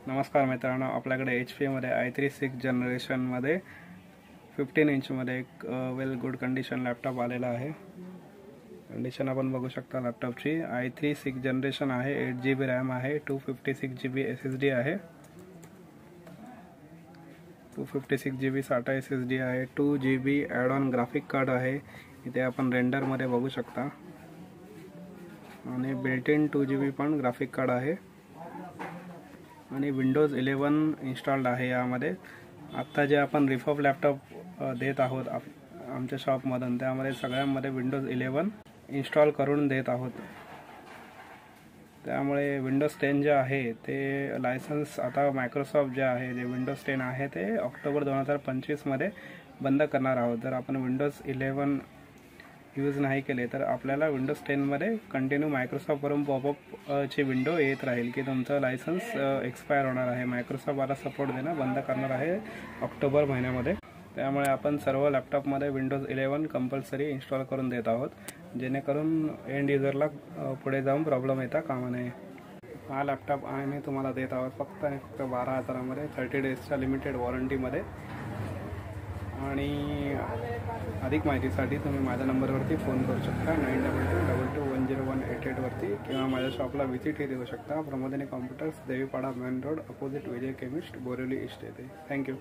नमस्कार मित्रांनो, आपल्याकडे HP मध्ये i3 6th जनरेशनमध्ये 15 इंचमध्ये एक वेल गुड कंडिशन लॅपटॉप आलेला आहे। कंडिशन आपण बघू शकता लॅपटॉपची। i3 6th जनरेशन आहे, 8GB रॅम आहे, 256GB SSD आहे, 256GB SATA SSD आहे, 2GB add on graphic card आहे। इथे आपण रेंडर मध्ये बघू शकता आणि बिल्ट इन 2GB पण ग्राफिक कार्ड आहे आणि विंडोज 11 इन्स्टॉल्ड आहे यामध्ये। आता जे आपण रिफर्ब लॅपटॉप देत आहोत आमच्या शॉपमधून, त्यामध्ये सगळ्यांमध्ये विंडोज 11 इन्स्टॉल करून देत आहोत। त्यामुळे विंडोज 10 जे आहे ते लायसन्स आता मायक्रोसॉफ्ट जे आहे, जे विंडोज 10 आहे ते ऑक्टोबर 2025 मध्ये बंद करणार आहोत। जर आपण विंडोज 11 यूज नाही केले तर आपल्याला विंडोज 10 मध्ये कंटिन्यू मायक्रोसॉफ्टवरून पॉपअप ची विंडो येत राहील की तुमचं लायसन्स एक्सपायर होणार आहे। मायक्रोसॉफ्ट आता सपोर्ट देणं बंद करणार आहे ऑक्टोबर महिन्यामध्ये। त्यामुळे आपण सर्व लॅपटॉपमध्ये विंडोज 11 कंपल्सरी इन्स्टॉल करून देत आहोत, जेणेकरून एंड युजरला पुढे जाऊन प्रॉब्लेम येता कामा नये। हा लॅपटॉप आम्ही तुम्हाला देत आहोत फक्त आणि फक्त 12,000 मध्ये, 30 डेजच्या लिमिटेड वॉरंटीमध्ये। आणि अधिक माहितीसाठी तुम्ही माझ्या नंबरवरती फोन करू शकता 9222210188 वरती, किंवा माझ्या शॉपला व्हिजिटही देऊ शकता। Pramodini computers, Devipada main road, opposite Vijay chemist, Borivali east येथे। थँक्यू।